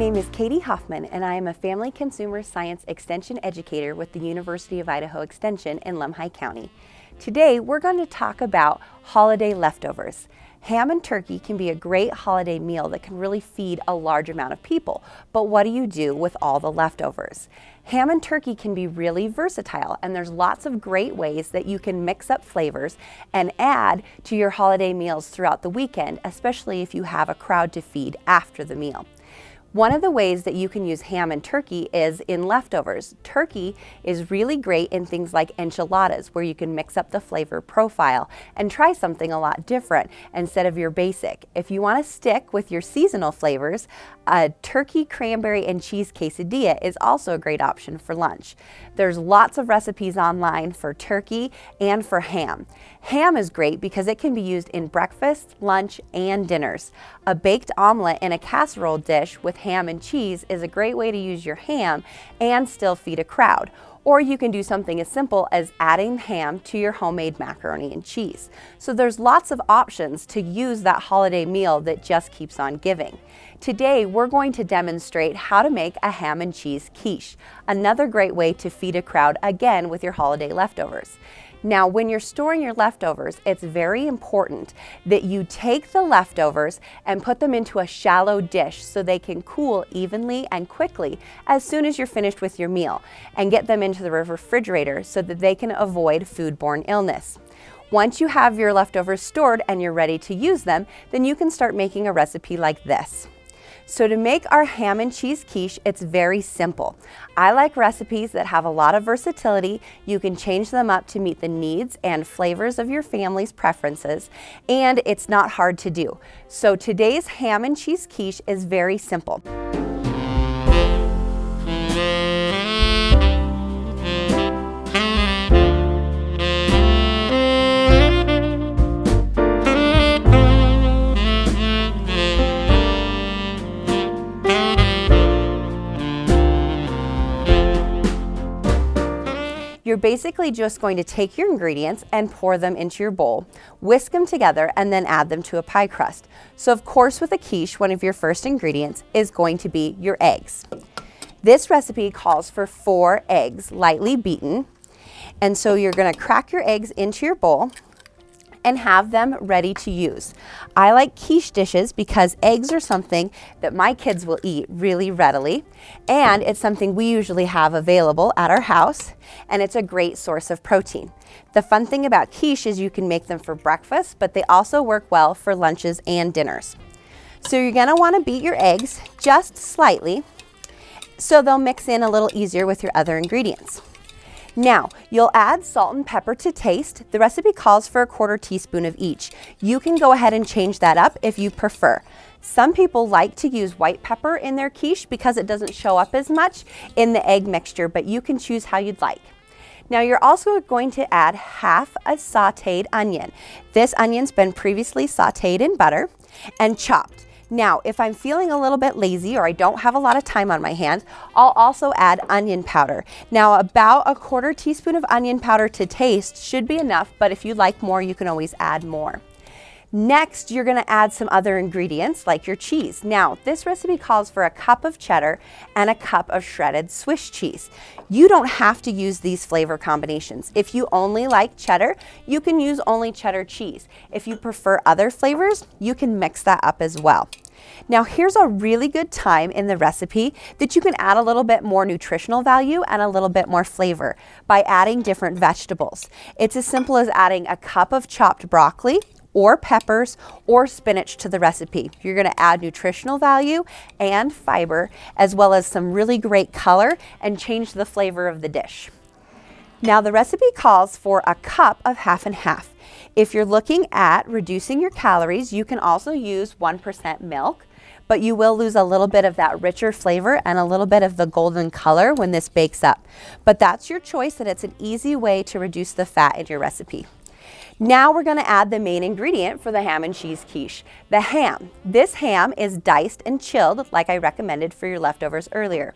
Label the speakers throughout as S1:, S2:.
S1: name is Katie Hoffman, and I am a Family Consumer Science Extension Educator with the University of Idaho Extension in Lemhi County. Today, we're going to talk about holiday leftovers. Ham and turkey can be a great holiday meal that can really feed a large amount of people, but what do you do with all the leftovers? Ham and turkey can be really versatile, and there's lots of great ways that you can mix up flavors and add to your holiday meals throughout the weekend, especially if you have a crowd to feed after the meal. One of the ways that you can use ham and turkey is in leftovers. Turkey is really great in things like enchiladas, where you can mix up the flavor profile and try something a lot different instead of your basic. If you want to stick with your seasonal flavors, a turkey, cranberry, and cheese quesadilla is also a great option for lunch. There's lots of recipes online for turkey and for ham. Ham is great because it can be used in breakfast, lunch, and dinners. A baked omelet in a casserole dish with ham and cheese is a great way to use your ham and still feed a crowd. Or you can do something as simple as adding ham to your homemade macaroni and cheese. So there's lots of options to use that holiday meal that just keeps on giving. Today, we're going to demonstrate how to make a ham and cheese quiche, another great way to feed a crowd again with your holiday leftovers. Now, when you're storing your leftovers, it's very important that you take the leftovers and put them into a shallow dish so they can cool evenly and quickly as soon as you're finished with your meal, and get them into the refrigerator so that they can avoid foodborne illness. Once you have your leftovers stored and you're ready to use them, then you can start making a recipe like this. So to make our ham and cheese quiche, it's very simple. I like recipes that have a lot of versatility. You can change them up to meet the needs and flavors of your family's preferences, and it's not hard to do. So today's ham and cheese quiche is very simple. You're basically just going to take your ingredients and pour them into your bowl, whisk them together, and then add them to a pie crust. So of course, with a quiche, one of your first ingredients is going to be your eggs. This recipe calls for 4 eggs, lightly beaten. And so you're going to crack your eggs into your bowl and have them ready to use. I like quiche dishes because eggs are something that my kids will eat really readily, and it's something we usually have available at our house, and it's a great source of protein. The fun thing about quiche is you can make them for breakfast, but they also work well for lunches and dinners. So you're gonna wanna beat your eggs just slightly so they'll mix in a little easier with your other ingredients. Now, you'll add salt and pepper to taste. The recipe calls for a 1/4 teaspoon of each. You can go ahead and change that up if you prefer. Some people like to use white pepper in their quiche because it doesn't show up as much in the egg mixture, but you can choose how you'd like. Now, you're also going to add half a sauteed onion. This onion's been previously sauteed in butter and chopped. Now, if I'm feeling a little bit lazy or I don't have a lot of time on my hands, I'll also add onion powder. Now, about a 1/4 teaspoon of onion powder to taste should be enough, but if you like more, you can always add more. Next, you're gonna add some other ingredients like your cheese. Now, this recipe calls for a cup of cheddar and a cup of shredded Swiss cheese. You don't have to use these flavor combinations. If you only like cheddar, you can use only cheddar cheese. If you prefer other flavors, you can mix that up as well. Now, here's a really good time in the recipe that you can add a little bit more nutritional value and a little bit more flavor by adding different vegetables. It's as simple as adding a cup of chopped broccoli or peppers or spinach to the recipe. You're gonna add nutritional value and fiber, as well as some really great color, and change the flavor of the dish. Now, the recipe calls for a cup of half and half. If you're looking at reducing your calories, you can also use 1% milk, but you will lose a little bit of that richer flavor and a little bit of the golden color when this bakes up. But that's your choice, and it's an easy way to reduce the fat in your recipe. Now we're going to add the main ingredient for the ham and cheese quiche, the ham. This ham is diced and chilled like I recommended for your leftovers earlier.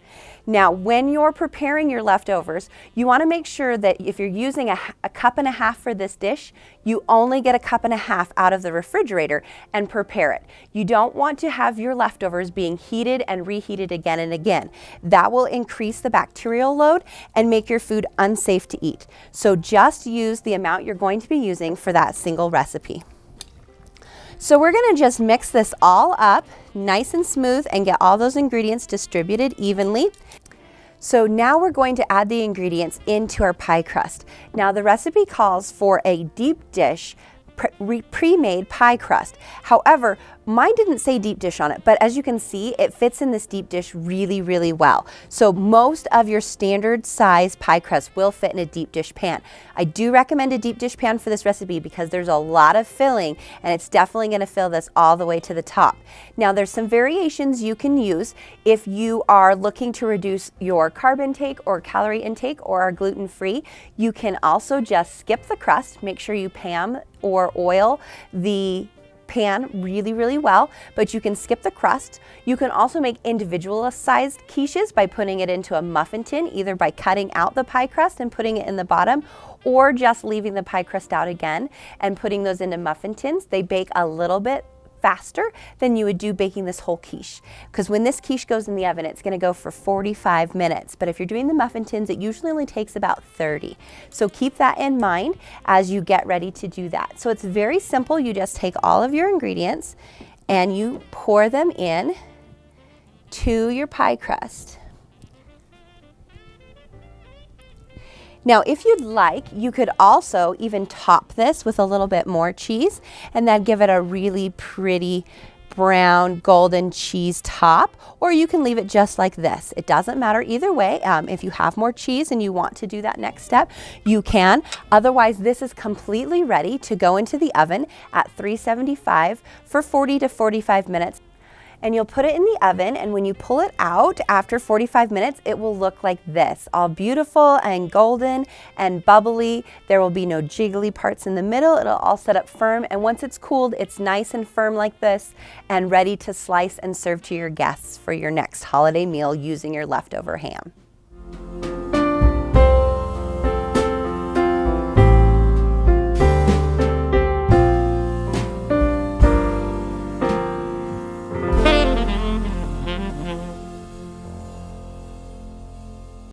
S1: Now when you're preparing your leftovers, you want to make sure that if you're using a cup and a half for this dish, you only get a cup and a half out of the refrigerator and prepare it. You don't want to have your leftovers being heated and reheated again and again. That will increase the bacterial load and make your food unsafe to eat. So just use the amount you're going to be using for that single recipe. So we're going to just mix this all up nice and smooth and get all those ingredients distributed evenly. So now we're going to add the ingredients into our pie crust. Now the recipe calls for a deep dish pre-made pie crust. However, mine didn't say deep dish on it, but as you can see, it fits in this deep dish really, really well. So most of your standard size pie crust will fit in a deep dish pan. I do recommend a deep dish pan for this recipe because there's a lot of filling and it's definitely going to fill this all the way to the top. Now there's some variations you can use if you are looking to reduce your carb intake or calorie intake or are gluten-free. You can also just skip the crust, make sure you pan or oil the pan really, really well, but you can skip the crust. You can also make individual sized quiches by putting it into a muffin tin, either by cutting out the pie crust and putting it in the bottom, or just leaving the pie crust out again and putting those into muffin tins. They bake a little bit faster than you would do baking this whole quiche, because when this quiche goes in the oven, it's going to go for 45 minutes, but if you're doing the muffin tins, it usually only takes about 30. So keep that in mind as you get ready to do that. So it's very simple. You just take all of your ingredients and you pour them in to your pie crust. Now, if you'd like, you could also even top this with a little bit more cheese and then give it a really pretty brown golden cheese top, or you can leave it just like this. It doesn't matter either way. If you have more cheese and you want to do that next step, you can. Otherwise, this is completely ready to go into the oven at 375 for 40 to 45 minutes. And you'll put it in the oven, and when you pull it out after 45 minutes, it will look like this, all beautiful and golden and bubbly. There will be no jiggly parts in the middle. It'll all set up firm, and once it's cooled, it's nice and firm like this and ready to slice and serve to your guests for your next holiday meal using your leftover ham.